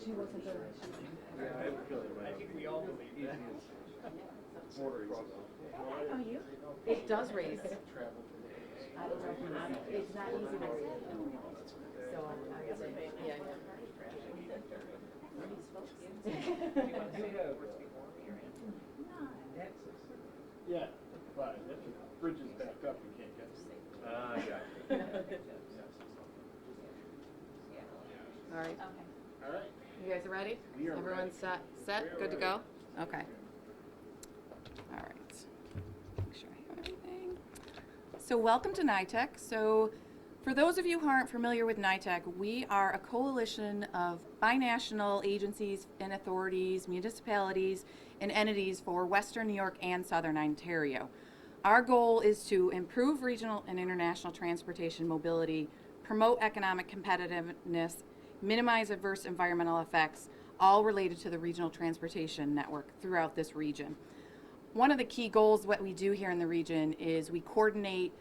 She wasn't there. I think we all believe that. Oh, you? It does raise. I don't know. It's not easy to raise. So I guess yeah. Yeah, but if the bridge is backed up, you can't get it. All right. All right. You guys are ready? We are Everyone's set? Good to go? Okay. All right. Make sure I have everything. So welcome to NITTEC. So for those of you who aren't familiar with NITTEC, we are a coalition of binational agencies and authorities, municipalities, and entities for Western New York and Southern Ontario. Our goal is to improve regional and international transportation mobility, promote economic competitiveness, minimize adverse environmental effects, all related to the regional transportation network throughout this region. One of the key goals what we do here in the region is we coordinate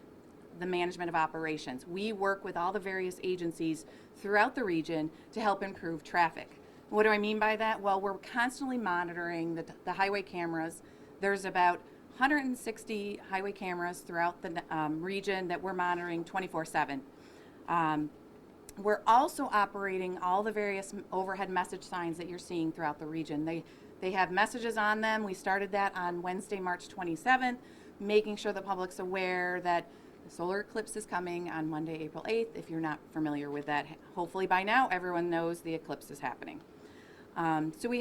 the management of operations. We work with all the various agencies throughout the region to help improve traffic. What do I mean by that? Well, we're constantly monitoring the highway cameras. There's about 160 highway cameras throughout the region that we're monitoring 24/7. We're also operating all the various overhead message signs that you're seeing throughout the region. They have messages on them. We started that on Wednesday, March 27th, making sure the public's aware that the solar eclipse is coming on Monday, April 8th. If you're not familiar with that, hopefully by now everyone knows the eclipse is happening. So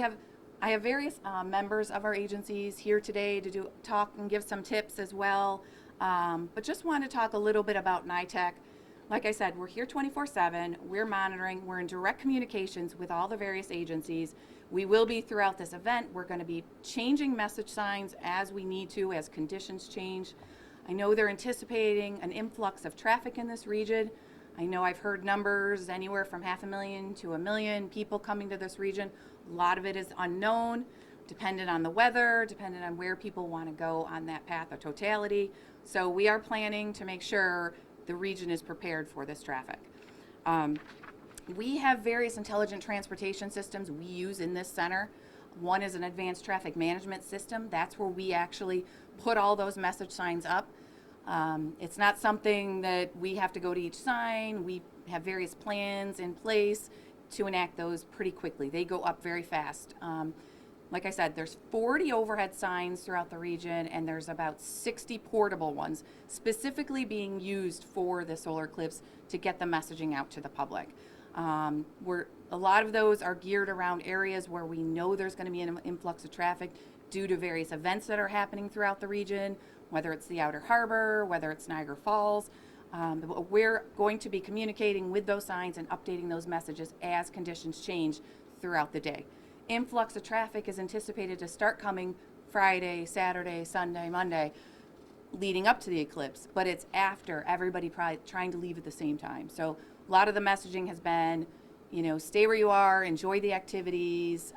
I have various members of our agencies here today to talk and give some tips as well, but just want to talk a little bit about NITTEC. Like I said, we're here 24/7, we're monitoring, we're in direct communications with all the various agencies. We will be throughout this event. We're going to be changing message signs as we need to, as conditions change. I know they're anticipating an influx of traffic in this region. I know I've heard numbers anywhere from 500,000 to 1 million people coming to this region. A lot of it is unknown, dependent on the weather, dependent on where people want to go on that path of totality. So we are planning to make sure the region is prepared for this traffic. We have various intelligent transportation systems we use in this center. One is an advanced traffic management system. That's where we actually put all those message signs up. It's not something that we have to go to each sign. We have various plans in place to enact those pretty quickly. They go up very fast. Like I said, there's 40 overhead signs throughout the region, and there's about 60 portable ones specifically being used for the solar eclipse to get the messaging out to the public. A lot of those are geared around areas where we know there's going to be an influx of traffic due to various events that are happening throughout the region, whether it's the Outer Harbor, whether it's Niagara Falls. We're going to be communicating with those signs and updating those messages as conditions change throughout the day. Influx of traffic is anticipated to start coming Friday, Saturday, Sunday, Monday, leading up to the eclipse, but it's after everybody trying to leave at the same time. So a lot of the messaging has been, stay where you are, enjoy the activities,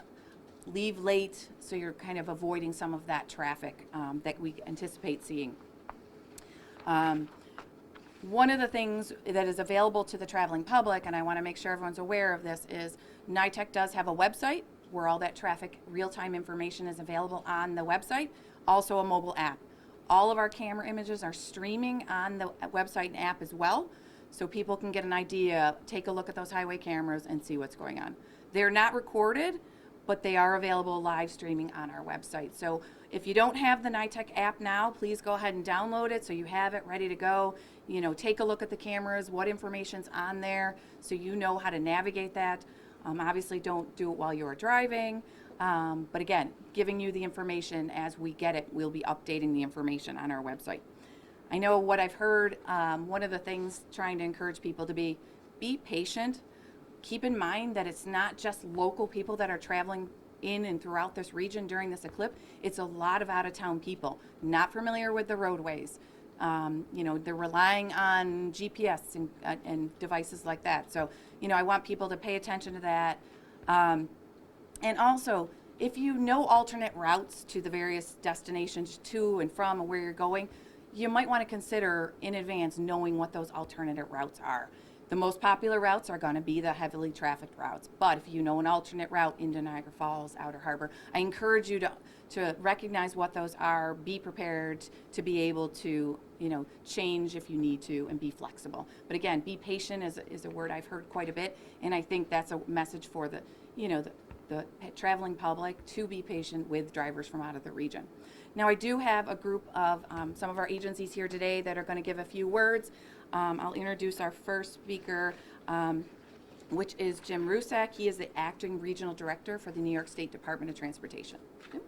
leave late, so you're kind of avoiding some of that traffic that we anticipate seeing. One of the things that is available to the traveling public, and I want to make sure everyone's aware of this, is NITTEC does have a website where all that traffic real-time information is available on the website, also a mobile app. All of our camera images are streaming on the website and app as well, so people can get an idea, take a look at those highway cameras and see what's going on. They're not recorded, but they are available live streaming on our website. So if you don't have the NITTEC app now, please go ahead and download it so you have it ready to go. Take a look at the cameras, what information's on there, so you know how to navigate that. Obviously don't do it while you're driving, but again, giving you the information as we get it. We'll be updating the information on our website. I know what I've heard, one of the things trying to encourage people to be patient. Keep in mind that it's not just local people that are traveling in and throughout this region during this eclipse. It's a lot of out-of-town people not familiar with the roadways. They're relying on GPS and devices like that. So, I want people to pay attention to that. And also, if you know alternate routes to the various destinations to and from where you're going, you might want to consider in advance knowing what those alternate routes are. The most popular routes are going to be the heavily trafficked routes, but if you know an alternate route into Niagara Falls, Outer Harbor, I encourage you to recognize what those are, be prepared to be able to, change if you need to, and be flexible. But again, be patient is a word I've heard quite a bit, and I think that's a message for the traveling public to be patient with drivers from out of the region. Now, I do have a group of some of our agencies here today that are going to give a few words. I'll introduce our first speaker, which is Jim Rusak. He is the Acting Regional Director for the New York State Department of Transportation. Jim?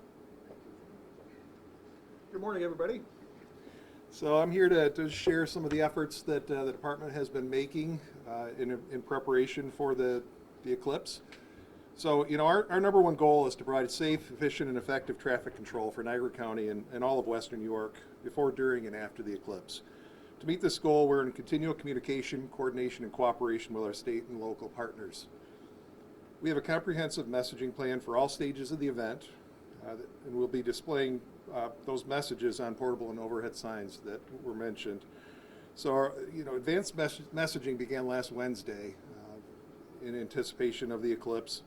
Good morning, everybody. So I'm here to share some of the efforts that the department has been making in preparation for the eclipse. So, our number one goal is to provide safe, efficient, and effective traffic control for Niagara County and all of Western New York before, during, and after the eclipse. To meet this goal, we're in continual communication, coordination, and cooperation with our state and local partners. We have a comprehensive messaging plan for all stages of the event, and we'll be displaying those messages on portable and overhead signs that were mentioned. So, our, advanced messaging began last Wednesday in anticipation of the eclipse.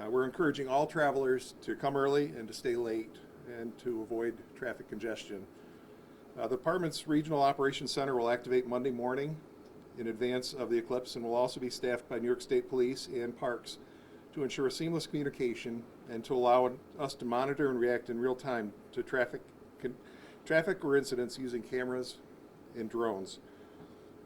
We're encouraging all travelers to come early and to stay late and to avoid traffic congestion. The department's Regional Operations Center will activate Monday morning in advance of the eclipse and will also be staffed by New York State Police and Parks to ensure seamless communication and to allow us to monitor and react in real time to traffic or incidents using cameras and drones.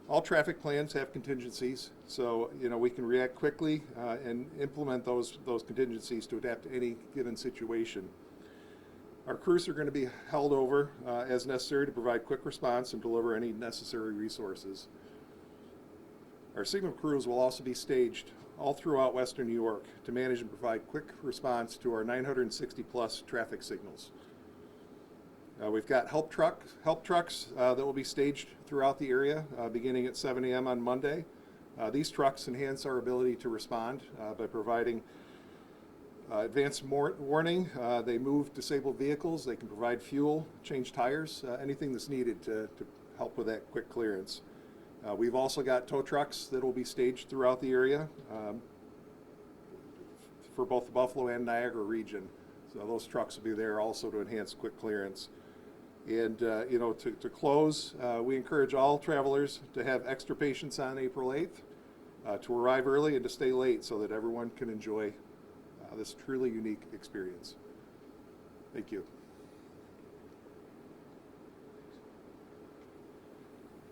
All traffic plans have contingencies, so we can react quickly and implement those contingencies to adapt to any given situation. Our crews are going to be held over as necessary to provide quick response and deliver any necessary resources. Our signal crews will also be staged all throughout Western New York to manage and provide quick response to our 960-plus traffic signals. We've got help trucks that will be staged throughout the area beginning at 7 a.m. on Monday. These trucks enhance our ability to respond by providing advanced warning. They move disabled vehicles. They can provide fuel, change tires, anything that's needed to help with that quick clearance. We've also got tow trucks that will be staged throughout the area for both the Buffalo and Niagara region. So those trucks will be there also to enhance quick clearance. And to close, we encourage all travelers to have extra patience on April 8th, to arrive early and to stay late so that everyone can enjoy this truly unique experience. Thank you.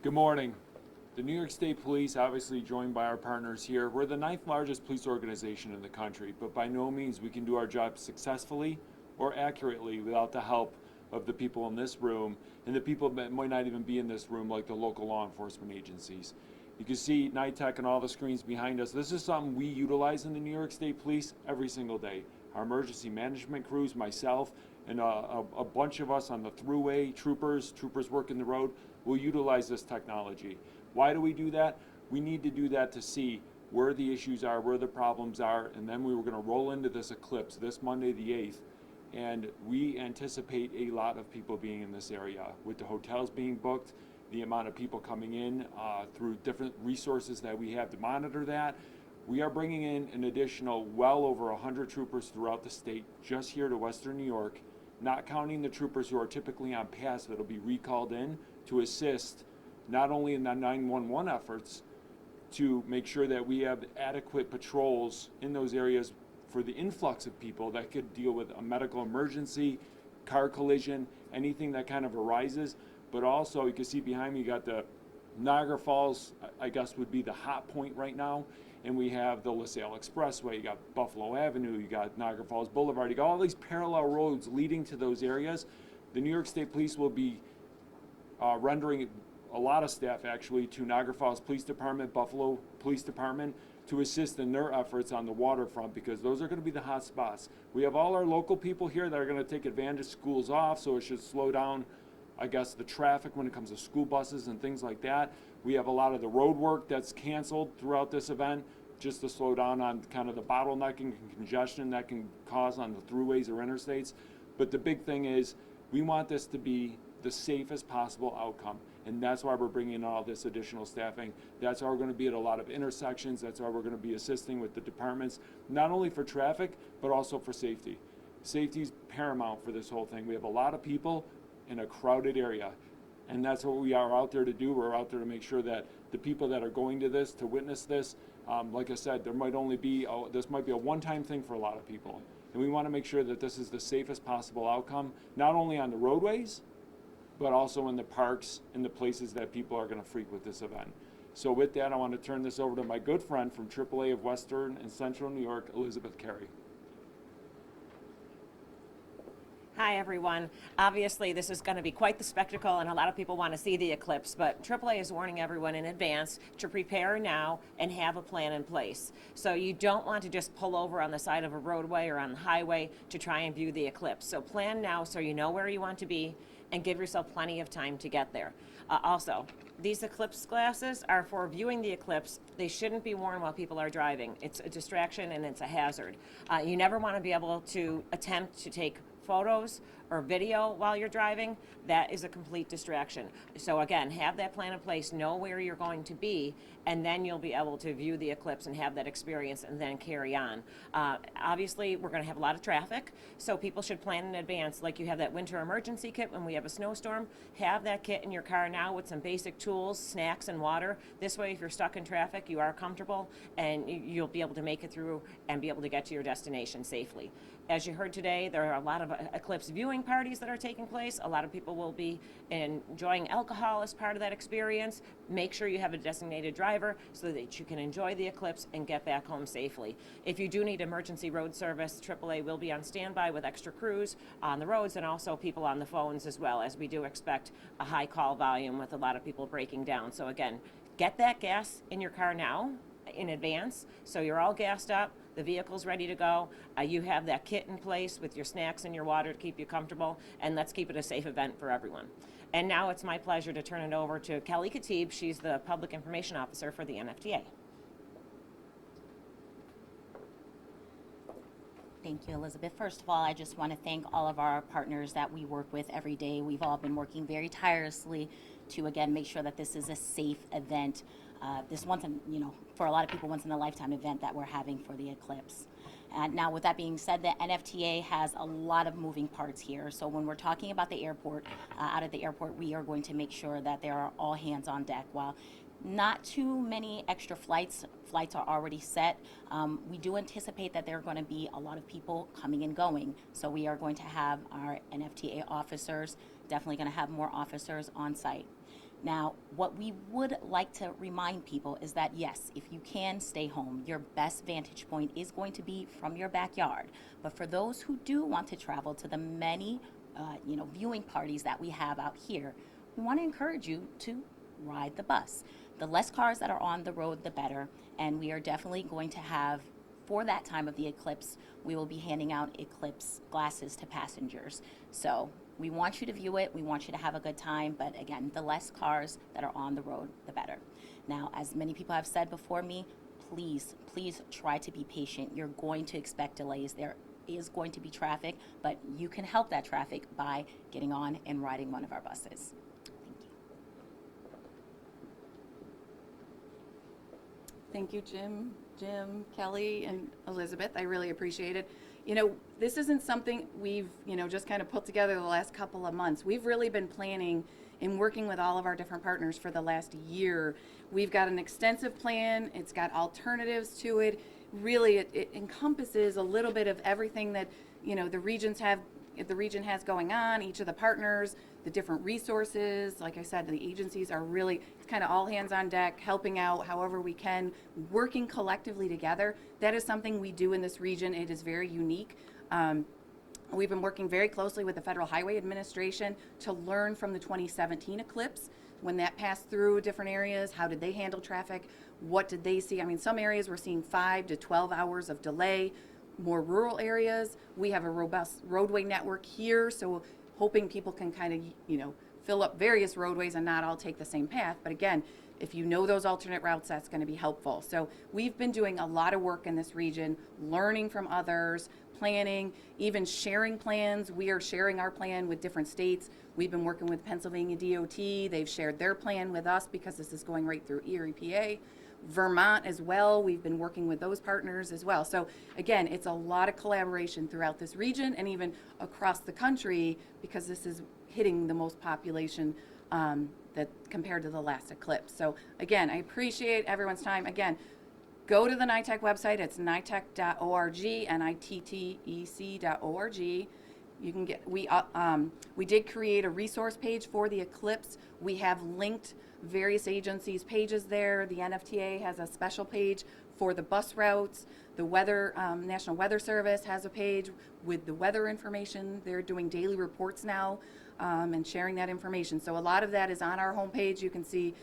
Good morning. The New York State Police, obviously joined by our partners here, we're the 9th largest police organization in the country, but by no means we can do our job successfully or accurately without the help of the people in this room and the people that might not even be in this room, like the local law enforcement agencies. You can see NITTEC and all the screens behind us. This is something we utilize in the New York State Police every single day. Our emergency management crews, myself, and a bunch of us on the thruway, troopers working the road, will utilize this technology. Why do we do that? We need to do that to see where the issues are, where the problems are, and then we were going to roll into this eclipse this Monday the 8th, and we anticipate a lot of people being in this area, with the hotels being booked, the amount of people coming in through different resources that we have to monitor that. We are bringing in an additional well over 100 troopers throughout the state just here to Western New York, not counting the troopers who are typically on pass that will be recalled in to assist not only in the 911 efforts to make sure that we have adequate patrols in those areas for the influx of people that could deal with a medical emergency, car collision, anything that kind of arises. But also, you can see behind me, you got the Niagara Falls, I guess would be the hot point right now. And we have the LaSalle Expressway, you got Buffalo Avenue, you got Niagara Falls Boulevard, you got all these parallel roads leading to those areas. The New York State Police will be rendering a lot of staff actually to Niagara Falls Police Department, Buffalo Police Department, to assist in their efforts on the waterfront, because those are going to be the hot spots. We have all our local people here that are going to take advantage of schools off, so it should slow down, I guess, the traffic when it comes to school buses and things like that. We have a lot of the road work that's canceled throughout this event, just to slow down on kind of the bottlenecking and congestion that can cause on the throughways or interstates. But the big thing is, we want this to be the safest possible outcome. And that's why we're bringing in all this additional staffing. That's why we're going to be at a lot of intersections. That's why we're going to be assisting with the departments, not only for traffic, but also for safety. Safety is paramount for this whole thing. We have a lot of people in a crowded area, and that's what we are out there to do. We're out there to make sure that the people that are going to this, to witness this, like I said, there might only be, this might be a one-time thing for a lot of people. And we want to make sure that this is the safest possible outcome, not only on the roadways, but also in the parks and the places that people are going to frequent this event. So with that, I want to turn this over to my good friend from AAA of Western and Central New York, Elizabeth Carey. Hi, everyone. Obviously, this is going to be quite the spectacle, and a lot of people want to see the eclipse, but AAA is warning everyone in advance to prepare now and have a plan in place. So you don't want to just pull over on the side of a roadway or on the highway to try and view the eclipse. So plan now so you know where you want to be and give yourself plenty of time to get there. Also, these eclipse glasses are for viewing the eclipse. They shouldn't be worn while people are driving. It's a distraction and it's a hazard. You never want to be able to attempt to take photos or video while you're driving. That is a complete distraction. So again, have that plan in place, know where you're going to be, and then you'll be able to view the eclipse and have that experience and then carry on. Obviously, we're going to have a lot of traffic, so people should plan in advance. Like you have that winter emergency kit when we have a snowstorm, have that kit in your car now with some basic tools, snacks, and water. This way, if you're stuck in traffic, you are comfortable and you'll be able to make it through and be able to get to your destination safely. As you heard today, there are a lot of eclipse viewing parties that are taking place. A lot of people will be enjoying alcohol as part of that experience. Make sure you have a designated driver so that you can enjoy the eclipse and get back home safely. If you do need emergency road service, AAA will be on standby with extra crews on the roads and also people on the phones as well, as we do expect a high call volume with a lot of people breaking down. So again, get that gas in your car now in advance so you're all gassed up, the vehicle's ready to go, you have that kit in place with your snacks and your water to keep you comfortable, and let's keep it a safe event for everyone. And now it's my pleasure to turn it over to Kelly Khatib. She's the Public Information Officer for the NFTA. Thank you, Elizabeth. First of all, I just want to thank all of our partners that we work with every day. We've all been working very tirelessly to, again, make sure that this is a safe event. This once in, for a lot of people, once in a lifetime event that we're having for the eclipse. And now with that being said, the NFTA has a lot of moving parts here. So when we're talking about the airport, out at the airport, we are going to make sure that there are all hands on deck. While not too many extra flights are already set, we do anticipate that there are going to be a lot of people coming and going. So we are going to have our NFTA officers, definitely going to have more officers on site. Now, what we would like to remind people is that, yes, if you can stay home, your best vantage point is going to be from your backyard. But for those who do want to travel to the many, viewing parties that we have out here, we want to encourage you to ride the bus. The less cars that are on the road, the better. And we are definitely going to have, for that time of the eclipse, we will be handing out eclipse glasses to passengers. So we want you to view it, we want you to have a good time, but again, the less cars that are on the road, the better. Now, as many people have said before me, please try to be patient. You're going to expect delays. There is going to be traffic, but you can help that traffic by getting on and riding one of our buses. Thank you. Thank you, Jim, Kelly, and Elizabeth. I really appreciate it. This isn't something we've, just kind of put together the last couple of months. We've really been planning and working with all of our different partners for the last year. We've got an extensive plan. It's got alternatives to it. Really, it encompasses a little bit of everything that, the region has going on, each of the partners, the different resources. Like I said, the agencies are really, it's kind of all hands on deck, helping out however we can, working collectively together. That is something we do in this region. It is very unique. We've been working very closely with the Federal Highway Administration to learn from the 2017 eclipse. When that passed through different areas, how did they handle traffic? What did they see? I mean, some areas we're seeing 5 to 12 hours of delay. More rural areas, we have a robust roadway network here, so hoping people can kind of, fill up various roadways and not all take the same path. But again, if you know those alternate routes, that's going to be helpful. So we've been doing a lot of work in this region, learning from others, planning, even sharing plans. We are sharing our plan with different states. We've been working with Pennsylvania DOT. They've shared their plan with us because this is going right through EPA. Vermont as well. We've been working with those partners as well. So again, it's a lot of collaboration throughout this region and even across the country because this is hitting the most population that compared to the last eclipse. So again, I appreciate everyone's time. Again, go to the NITTEC website. It's nittec.org, nittec.org. You can get, we did create a resource page for the eclipse. We have linked various agencies' pages there. The NFTA has a special page for the bus routes. The weather, National Weather Service has a page with the weather information. They're doing daily reports now and sharing that information. So a lot of that is on our homepage. You can see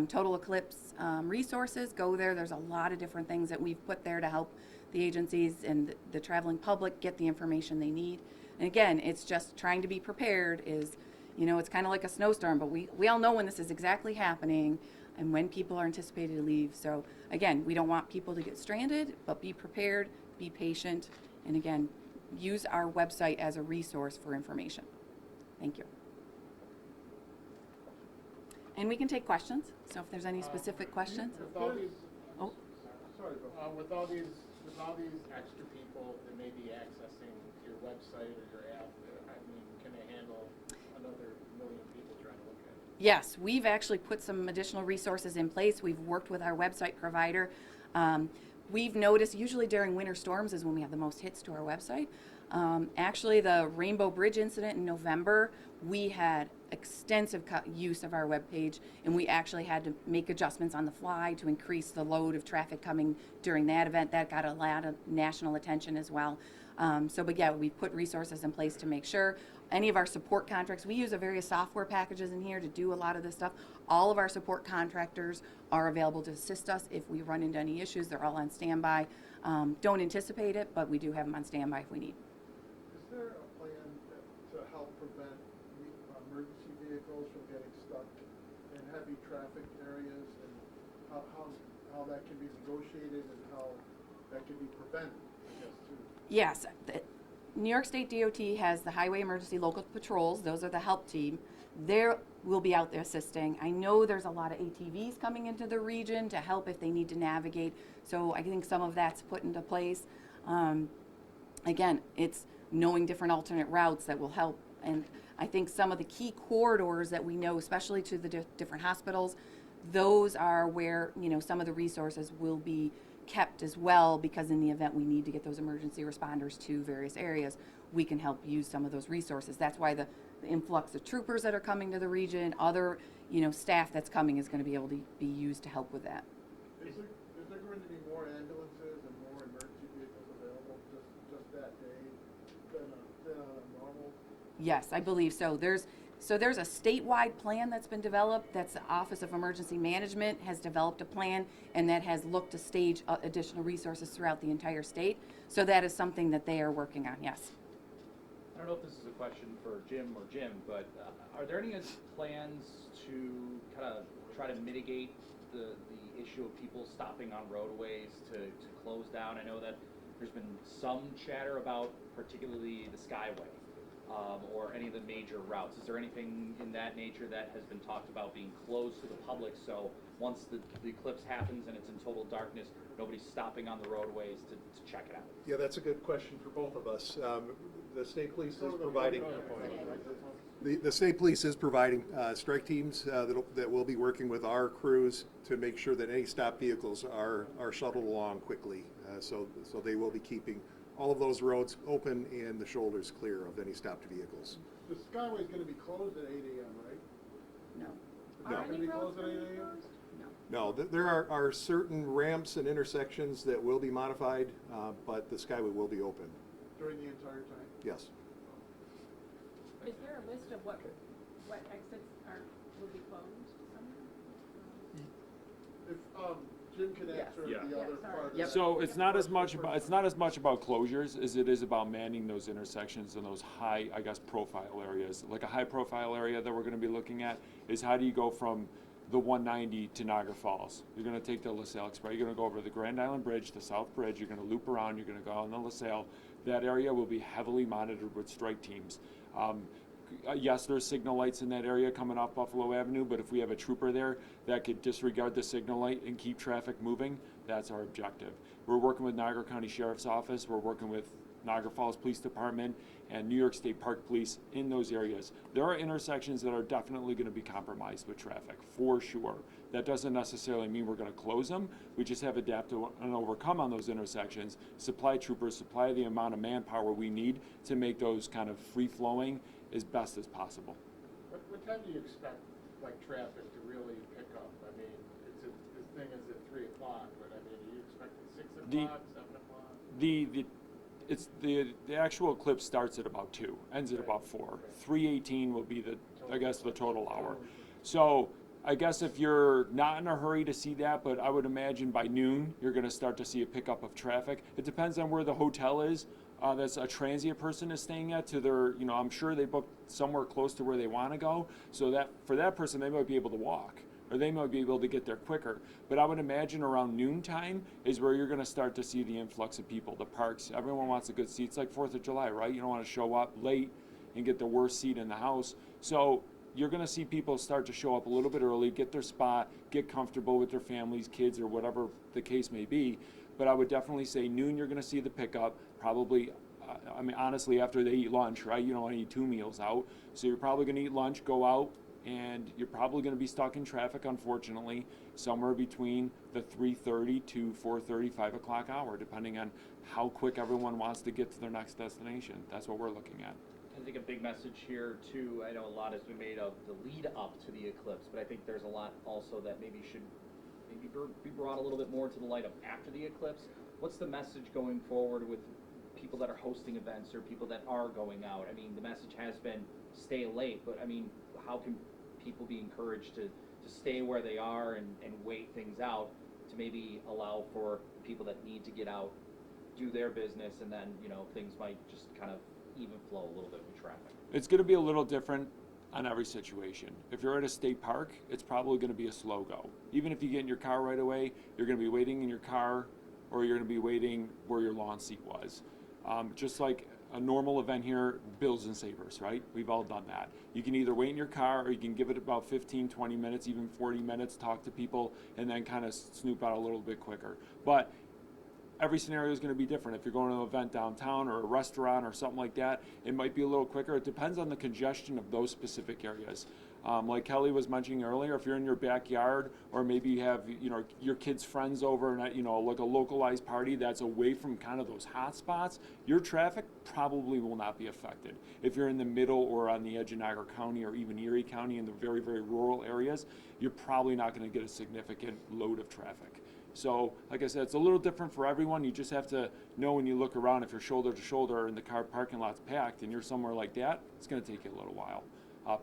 total eclipse resources. Go there. There's a lot of different things that we've put there to help the agencies and the traveling public get the information they need. And again, it's just trying to be prepared is, you know, it's kind of like a snowstorm, but we all know when this is exactly happening and when people are anticipated to leave. So again, we don't want people to get stranded, but be prepared, be patient, and again, use our website as a resource for information. Thank you. And we can take questions, so if there's any specific questions. With all these, Oh. sorry, with all these extra people that may be accessing your website or your app, I mean, can they handle another million people trying to look at it? Yes, we've actually put some additional resources in place. We've worked with our website provider. We've noticed usually during winter storms is when we have the most hits to our website. Actually, the Rainbow Bridge incident in November, we had extensive use of our webpage, and we actually had to make adjustments on the fly to increase the load of traffic coming during that event. That got a lot of national attention as well. But yeah, we put resources in place to make sure. Any of our support contracts, we use a various software packages in here to do a lot of this stuff. All of our support contractors are available to assist us if we run into any issues. They're all on standby. Don't anticipate it, but we do have them on standby if we need. Is there a plan to help prevent emergency vehicles from getting stuck in heavy traffic areas, and how that can be negotiated and how that can be prevented, I guess, too? Yes, New York State DOT has the Highway Emergency Local Patrols. Those are the help team. They will be out there assisting. I know there's a lot of ATVs coming into the region to help if they need to navigate. So I think some of that's put into place. Again, it's knowing different alternate routes that will help. And I think some of the key corridors that we know, especially to the different hospitals, those are where, you know, some of the resources will be kept as well, because in the event we need to get those emergency responders to various areas, we can help use some of those resources. That's why the influx of troopers that are coming to the region, other, you know, staff that's coming is going to be able to be used to help with that. Is there going to be more ambulances and more emergency vehicles available just that day than on a normal? Yes, I believe so. There's a statewide plan that's been developed. That's the Office of Emergency Management has developed a plan, and that has looked to stage additional resources throughout the entire state. So that is something that they are working on, yes. I don't know if this is a question for Jim or Jim, but are there any plans to kind of try to mitigate the issue of people stopping on roadways to close down? I know that there's been some chatter about particularly the Skyway. Or any of the major routes. Is there anything in that nature that has been talked about being closed to the public, so once the eclipse happens and it's in total darkness, nobody's stopping on the roadways to check it out? Yeah, that's a good question for both of us. The state police is providing. The state police is providing strike teams that will be working with our crews to make sure that any stopped vehicles are shuttled along quickly. So they will be keeping all of those roads open and the shoulders clear of any stopped vehicles. The Skyway is going to be closed at 8 a.m., right? No. No. It's going to be closed at 8 a.m.? No, there are certain ramps and intersections that will be modified, but the Skyway will be open. During the entire time? Yes. Is there a list of what exits will be closed somewhere? If Jim can answer Yeah. the other part. Yep. So it's not as much about closures as it is about manning those intersections and those high, I guess, profile areas. Like a high profile area that we're going to be looking at is how do you go from the 190 to Niagara Falls. You're going to take the LaSalle Express. You're going to go over the Grand Island Bridge, the South Bridge. You're going to loop around. You're going to go on the LaSalle. That area will be heavily monitored with strike teams. Yes, there's signal lights in that area coming off Buffalo Avenue, but if we have a trooper there that could disregard the signal light and keep traffic moving, that's our objective. We're working with Niagara County Sheriff's Office. We're working with Niagara Falls Police Department and New York State Park Police in those areas. There are intersections that are definitely going to be compromised with traffic, for sure. That doesn't necessarily mean we're going to close them. We just have adapted and overcome on those intersections, supply troopers, supply the amount of manpower we need to make those kind of free-flowing as best as possible. What time do you expect, like, traffic to really pick up? I mean, this thing is at 3 o'clock, but I mean, are you expecting 6 o'clock, 7 o'clock? The actual eclipse starts at about 2, ends at about 4. 3:18 will be the total hour. So I guess if you're not in a hurry to see that, but I would imagine by noon you're going to start to see a pickup of traffic. It depends on where the hotel is. That's a transient person is staying at, to their, I'm sure they booked somewhere close to where they want to go. So that for that person, they might be able to walk, or they might be able to get there quicker. But I would imagine around noontime is where you're going to start to see the influx of people. The parks, everyone wants a good seat. It's like 4th of July, right? You don't want to show up late and get the worst seat in the house. So you're going to see people start to show up a little bit early, get their spot, get comfortable with their families, kids, or whatever the case may be. But I would definitely say noon you're going to see the pickup, probably, honestly, after they eat lunch, right? You don't want to eat 2 meals out. So you're probably going to eat lunch, go out, and you're probably going to be stuck in traffic, unfortunately, somewhere between the 3:30 to 4:30, 5 o'clock hour, depending on how quick everyone wants to get to their next destination. That's what we're looking at. I think a big message here too, I know a lot has been made of the lead up to the eclipse, but I think there's a lot also that maybe should be brought a little bit more to the light of after the eclipse. What's the message going forward with people that are hosting events or people that are going out? I mean, the message has been stay late, but I mean, how can people be encouraged to stay where they are and wait things out to maybe allow for people that need to get out, do their business, and then, things might just kind of even flow a little bit with traffic? It's going to be a little different on every situation. If you're at a state park, it's probably going to be a slow go. Even if you get in your car right away, you're going to be waiting in your car, or you're going to be waiting where your lawn seat was. Just like a normal event here, Bills and Savers, right? We've all done that. You can either wait in your car, or you can give it about 15, 20 minutes, even 40 minutes, talk to people, and then kind of snoop out a little bit quicker. But every scenario is going to be different. If you're going to an event downtown or a restaurant or something like that, it might be a little quicker. It depends on the congestion of those specific areas. Like Kelly was mentioning earlier, if you're in your backyard, or maybe you have your kids' friends over and like a localized party that's away from kind of those hot spots, your traffic probably will not be affected. If you're in the middle or on the edge of Niagara County or even Erie County in the very, very rural areas, you're probably not going to get a significant load of traffic. So, like I said, it's a little different for everyone. You just have to know when you look around, if you're shoulder to shoulder and the car parking lot's packed and you're somewhere like that, it's going to take you a little while.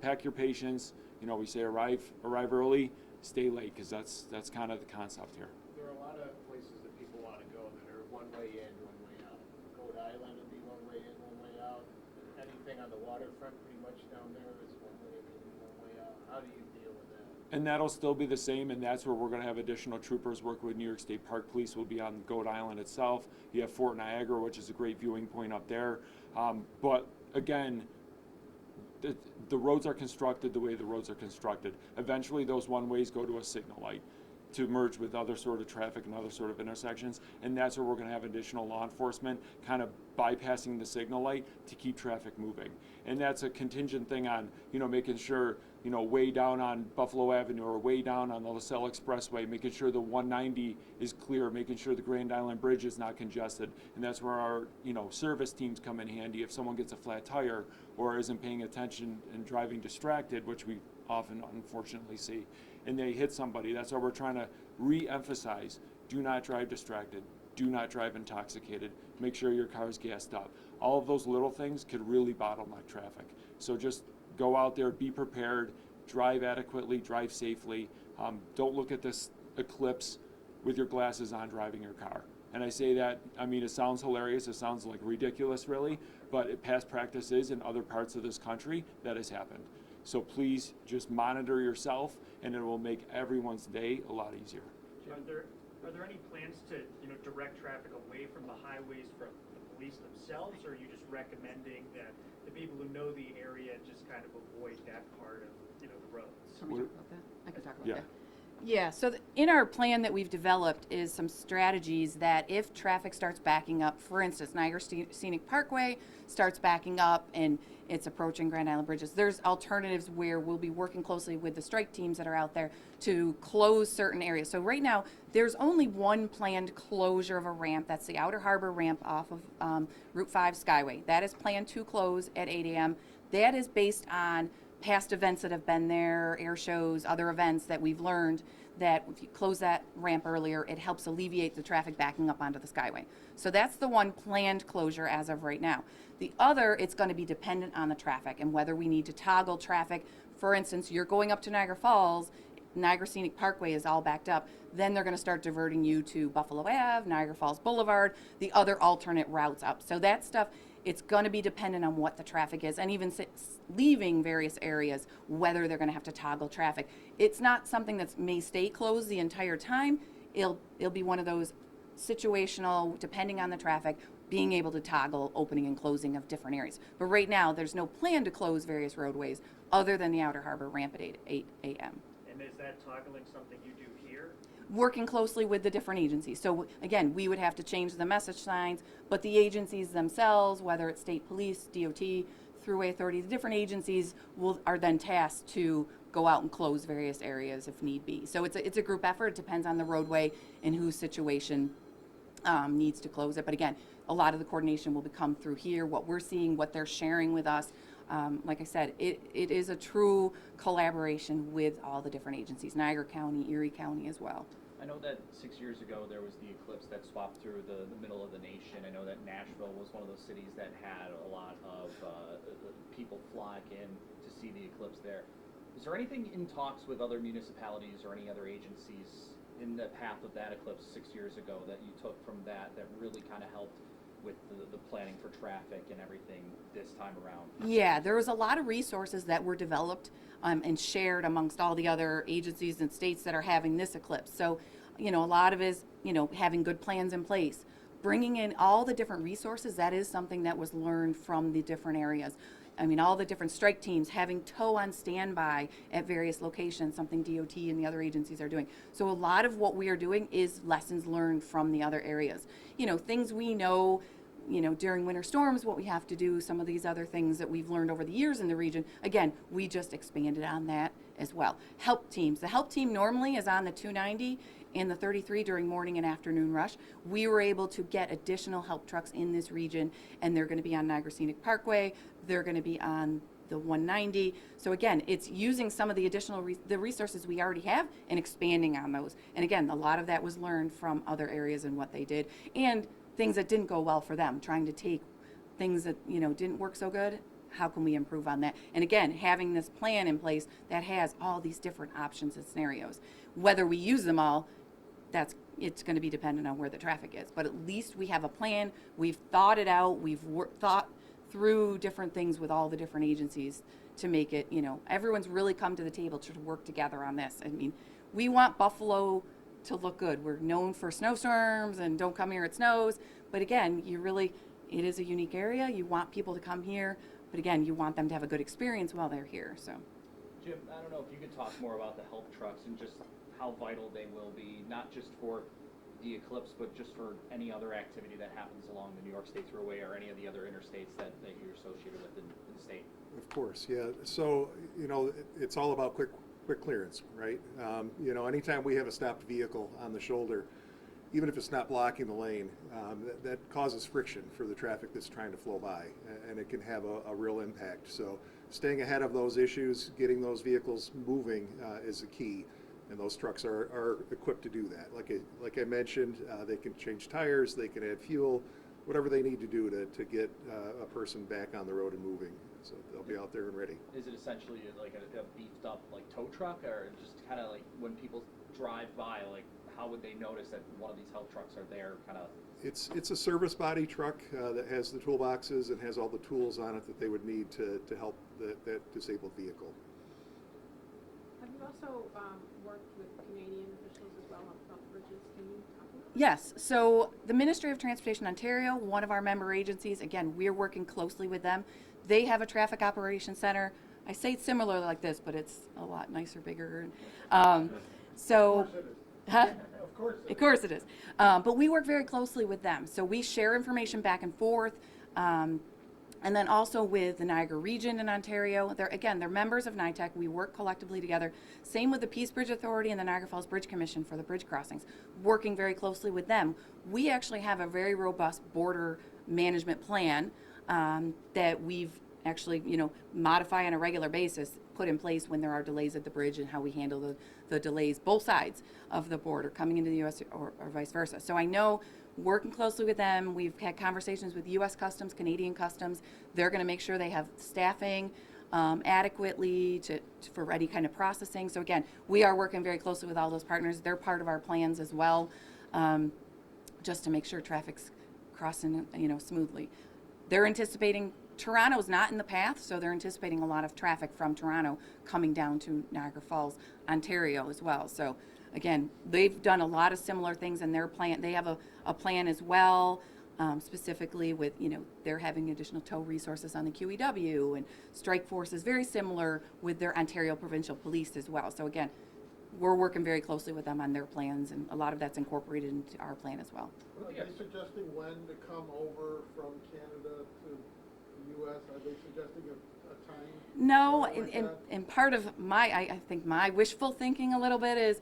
Pack your patience. We say arrive early, stay late, because that's kind of the concept here. There are a lot of places that people want to go that are one way in, one way out. Goat Island would be one way in, one way out. Anything on the waterfront pretty much down there is one way in, one way out. How do you deal with that? And that'll still be the same, and that's where we're going to have additional troopers work with New York State Park Police. Will be on Goat Island itself. You have Fort Niagara, which is a great viewing point up there. But again, the roads are constructed the way the roads are constructed. Eventually, those one-ways go to a signal light to merge with other sort of traffic and other sort of intersections, and that's where we're going to have additional law enforcement kind of bypassing the signal light to keep traffic moving. And that's a contingent thing on, making sure, way down on Buffalo Avenue or way down on the LaSalle Expressway, making sure the 190 is clear, making sure the Grand Island Bridge is not congested. And that's where our, service teams come in handy. If someone gets a flat tire or isn't paying attention and driving distracted, which we often unfortunately see, and they hit somebody, that's why we're trying to re-emphasize, do not drive distracted, do not drive intoxicated, make sure your car's gassed up. All of those little things could really bottleneck traffic. So just go out there, be prepared, drive adequately, drive safely. Don't look at this eclipse with your glasses on driving your car. And I say that, it sounds hilarious, it sounds like ridiculous really, but past practice is in other parts of this country that has happened. So please just monitor yourself, and it will make everyone's day a lot easier. Are there any plans to, direct traffic away from the highways from the police themselves, or are you just recommending that the people who know the area just kind of avoid that part of, the roads? Can we talk about that? I can talk about Yeah. that. Yeah, so in our plan that we've developed is some strategies that if traffic starts backing up, for instance, Niagara Scenic Parkway starts backing up and it's approaching Grand Island Bridges, there's alternatives where we'll be working closely with the strike teams that are out there to close certain areas. So right now, there's only one planned closure of a ramp. That's the Outer Harbor ramp off of Route 5 Skyway. That is planned to close at 8 a.m. That is based on past events that have been there, air shows, other events that we've learned that if you close that ramp earlier, it helps alleviate the traffic backing up onto the Skyway. So that's the one planned closure as of right now. The other, it's going to be dependent on the traffic and whether we need to toggle traffic. For instance, you're going up to Niagara Falls, Niagara Scenic Parkway is all backed up, then they're going to start diverting you to Buffalo Ave, Niagara Falls Boulevard, the other alternate routes up. So that stuff, it's going to be dependent on what the traffic is, and even leaving various areas, whether they're going to have to toggle traffic. It's not something that may stay closed the entire time. It'll be one of those situational, depending on the traffic, being able to toggle opening and closing of different areas. But right now, there's no plan to close various roadways other than the Outer Harbor ramp at 8 a.m. And is that toggling something you do here? Working closely with the different agencies. So again, we would have to change the message signs, but the agencies themselves, whether it's state police, DOT, Thruway Authority, the different agencies are then tasked to go out and close various areas if need be. So it's a group effort. It depends on the roadway and whose situation needs to close it. But again, a lot of the coordination will come through here, what we're seeing, what they're sharing with us. Like I said, it is a true collaboration with all the different agencies, Niagara County, Erie County as well. I know that 6 years ago there was the eclipse that swapped through the middle of the nation. I know that Nashville was one of those cities that had a lot of people flock in to see the eclipse there. Is there anything in talks with other municipalities or any other agencies in the path of that eclipse 6 years ago that you took from that really kind of helped with the planning for traffic and everything this time around? Yeah, there was a lot of resources that were developed and shared amongst all the other agencies and states that are having this eclipse. So, a lot of it is, having good plans in place. Bringing in all the different resources, that is something that was learned from the different areas. I mean, all the different strike teams having tow on standby at various locations, something DOT and the other agencies are doing. So a lot of what we are doing is lessons learned from the other areas. Things we know, during winter storms, what we have to do, some of these other things that we've learned over the years in the region. Again, we just expanded on that as well. Help teams. The help team normally is on the 290 and the 33 during morning and afternoon rush. We were able to get additional help trucks in this region, and they're going to be on Niagara Scenic Parkway. They're going to be on the 190. So again, it's using some of the additional the resources we already have and expanding on those. And again, a lot of that was learned from other areas and what they did, and things that didn't go well for them, trying to take things that didn't work so good. How can we improve on that? And again, having this plan in place that has all these different options and scenarios. Whether we use them all, it's going to be dependent on where the traffic is. But at least we have a plan. We've thought it out. We've thought through different things with all the different agencies to make it, everyone's really come to the table to work together on this. I mean, we want Buffalo to look good. We're known for snowstorms and don't come here, it snows. But again, it is a unique area. You want people to come here, but again, you want them to have a good experience while they're here. So, Jim, I don't know if you could talk more about the help trucks and just how vital they will be, not just for the eclipse, but just for any other activity that happens along the New York State Thruway or any of the other interstates that you're associated with in the state. Of course, yeah. So, it's all about quick clearance, right? Anytime we have a stopped vehicle on the shoulder, even if it's not blocking the lane, that causes friction for the traffic that's trying to flow by, and it can have a real impact. So staying ahead of those issues, getting those vehicles moving is the key, and those trucks are equipped to do that. Like I mentioned, they can change tires, they can add fuel, whatever they need to do to get a person back on the road and moving. So they'll be out there and ready. Is it essentially like a beefed up tow truck, or just kind of like when people drive by, how would they notice that one of these help trucks are there? It's a service body truck that has the toolboxes and has all the tools on it that they would need to help that disabled vehicle. You've also worked with Canadian officials as well about bridges. Can you talk about that? Yes, so the Ministry of Transportation Ontario, one of our member agencies, again, we're working closely with them. They have a traffic operations center. I say it's similar like this, but it's a lot nicer, bigger. So, Of course it is. huh? Of course it is. Of course it is. But we work very closely with them. So we share information back and forth. And then also with the Niagara region in Ontario. They're members of NITTEC. We work collectively together. Same with the Peace Bridge Authority and the Niagara Falls Bridge Commission for the bridge crossings, working very closely with them. We actually have a very robust border management plan that we've actually, modify on a regular basis, put in place when there are delays at the bridge and how we handle the delays, both sides of the border, coming into the U.S. or vice versa. So I know, working closely with them, we've had conversations with U.S. Customs, Canadian Customs. They're going to make sure they have staffing adequately for any kind of processing. So again, we are working very closely with all those partners. They're part of our plans as well, just to make sure traffic's crossing, smoothly. They're anticipating, Toronto's not in the path, so they're anticipating a lot of traffic from Toronto coming down to Niagara Falls, Ontario as well. So again, they've done a lot of similar things in their plan. They have a plan as well, specifically with, they're having additional tow resources on the QEW, and strike force is very similar with their Ontario Provincial Police as well. So again, we're working very closely with them on their plans, and a lot of that's incorporated into our plan as well. Are they suggesting when to come over from Canada to the U.S.? Are they suggesting a time? No, like that? and part of I think my wishful thinking a little bit is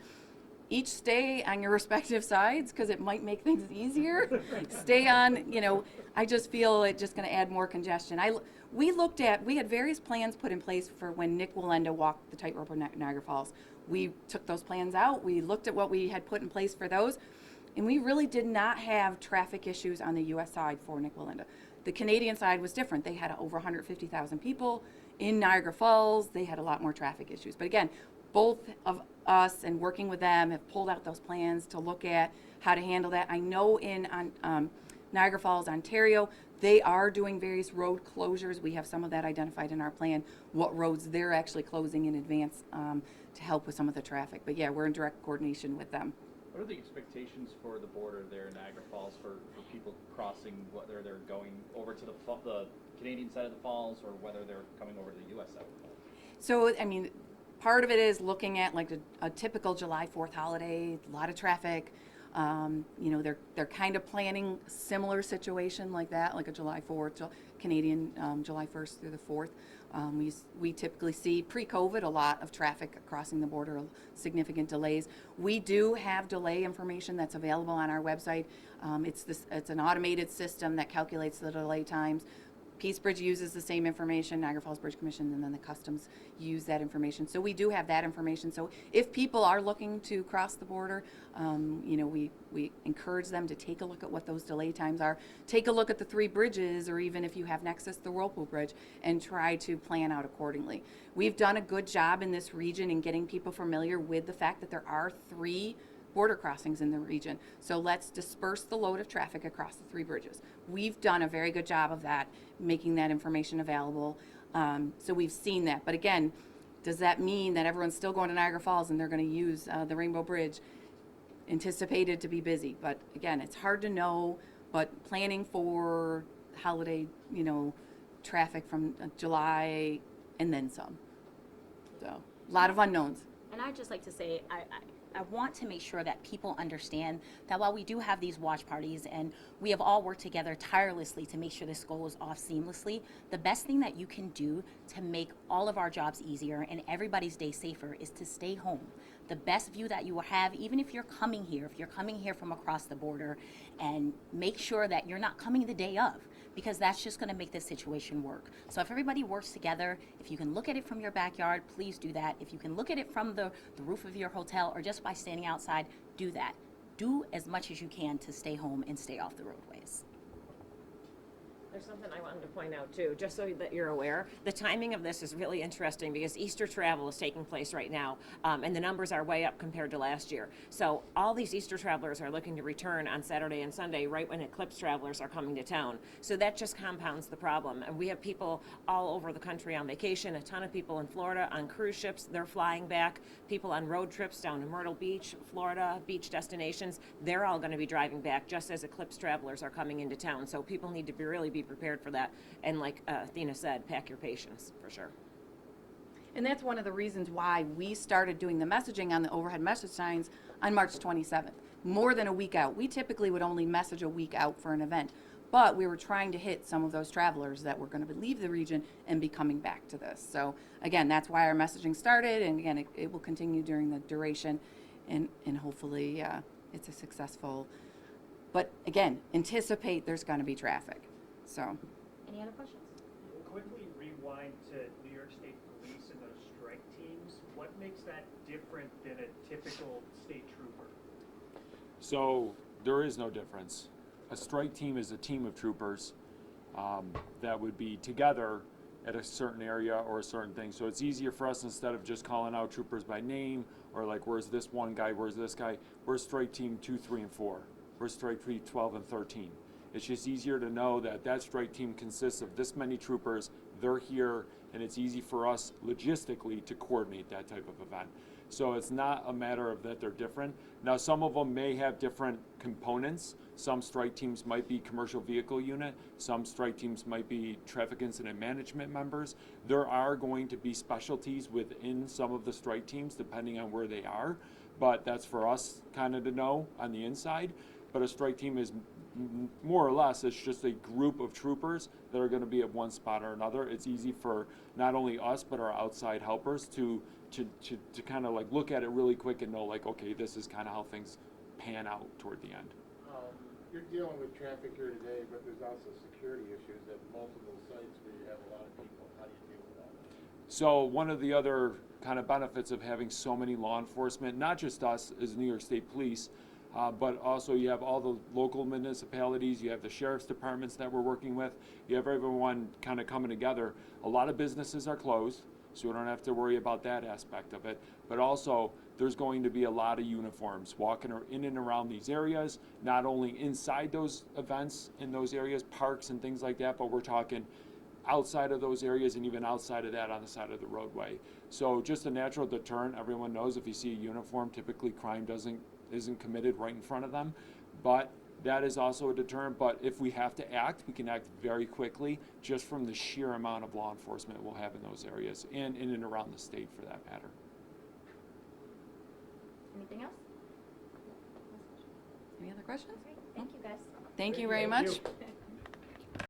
each stay on your respective sides, because it might make things easier. Stay on, I just feel it's just going to add more congestion. We had various plans put in place for when Nick Wallenda walked the tightrope of Niagara Falls. We took those plans out. We looked at what we had put in place for those, and we really did not have traffic issues on the U.S. side for Nick Wallenda. The Canadian side was different. They had over 150,000 people in Niagara Falls. They had a lot more traffic issues. But again, both of us and working with them have pulled out those plans to look at how to handle that. I know in Niagara Falls, Ontario, they are doing various road closures. We have some of that identified in our plan, what roads they're actually closing in advance to help with some of the traffic. But yeah, we're in direct coordination with them. What are the expectations for the border there in Niagara Falls for people crossing, whether they're going over to the Canadian side of the falls or whether they're coming over to the U.S. side of the falls? So, part of it is looking at like a typical July 4th holiday, a lot of traffic. They're kind of planning a similar situation like that, like a July 4th, Canadian July 1st through the 4th. We typically see pre-COVID a lot of traffic crossing the border, significant delays. We do have delay information that's available on our website. It's an automated system that calculates the delay times. Peace Bridge uses the same information, Niagara Falls Bridge Commission, and then the Customs use that information. So we do have that information. So if people are looking to cross the border, we encourage them to take a look at what those delay times are. Take a look at the three bridges, or even if you have Nexus, the Whirlpool Bridge, and try to plan out accordingly. We've done a good job in this region in getting people familiar with the fact that there are 3 border crossings in the region. So let's disperse the load of traffic across the 3 bridges. We've done a very good job of that, making that information available. So we've seen that. But again, does that mean that everyone's still going to Niagara Falls and they're going to use the Rainbow Bridge? Anticipated to be busy. But again, it's hard to know, but planning for holiday, traffic from July and then some. So a lot of unknowns. And I'd just like to say, I want to make sure that people understand that while we do have these watch parties and we have all worked together tirelessly to make sure this goes off seamlessly, the best thing that you can do to make all of our jobs easier and everybody's day safer is to stay home. The best view that you will have, even if you're coming here from across the border, and make sure that you're not coming the day of, because that's just going to make this situation work. So if everybody works together, if you can look at it from your backyard, please do that. If you can look at it from the roof of your hotel or just by standing outside, do that. Do as much as you can to stay home and stay off the roadways. There's something I wanted to point out too, just so that you're aware. The timing of this is really interesting because Easter travel is taking place right now, and the numbers are way up compared to last year. So all these Easter travelers are looking to return on Saturday and Sunday, right when eclipse travelers are coming to town. So that just compounds the problem. And we have people all over the country on vacation, a ton of people in Florida on cruise ships, they're flying back, people on road trips down to Myrtle Beach, Florida, beach destinations, they're all going to be driving back just as eclipse travelers are coming into town. So people need to really be prepared for that. And like Athena said, pack your patience for sure. And that's one of the reasons why we started doing the messaging on the overhead message signs on March 27th, more than a week out. We typically would only message a week out for an event, but we were trying to hit some of those travelers that were going to leave the region and be coming back to this. So again, that's why our messaging started, and again, it will continue during the duration, and hopefully it's a successful, but again, anticipate there's going to be traffic. So. Any other questions? Quickly rewind to New York State Police and those strike teams. What makes that different than a typical state trooper? So there is no difference. A strike team is a team of troopers that would be together at a certain area or a certain thing. So it's easier for us, instead of just calling out troopers by name or like, where's this one guy, where's this guy, we're strike team 2, 3, and 4. We're strike team 12 and 13. It's just easier to know that that strike team consists of this many troopers, they're here, and it's easy for us logistically to coordinate that type of event. So it's not a matter of that they're different. Now, some of them may have different components. Some strike teams might be commercial vehicle unit. Some strike teams might be traffic incident management members. There are going to be specialties within some of the strike teams depending on where they are, but that's for us kind of to know on the inside. But a strike team is more or less, it's just a group of troopers that are going to be at one spot or another. It's easy for not only us but our outside helpers to kind of like look at it really quick and know like, okay, this is kind of how things pan out toward the end. You're dealing with traffic here today, but there's also security issues at multiple sites where you have a lot of people. How do you deal with that? So one of the other kind of benefits of having so many law enforcement, not just us as New York State Police, but also you have all the local municipalities, you have the sheriff's departments that we're working with, you have everyone kind of coming together. A lot of businesses are closed, so we don't have to worry about that aspect of it. But also, there's going to be a lot of uniforms walking in and around these areas, not only inside those events in those areas, parks and things like that, but we're talking outside of those areas and even outside of that on the side of the roadway. So just a natural deterrent. Everyone knows if you see a uniform, typically crime isn't committed right in front of them, but that is also a deterrent. But if we have to act, we can act very quickly just from the sheer amount of law enforcement we'll have in those areas and in and around the state for that matter. Anything else? Any other questions? Okay, thank you guys. Thank you very much.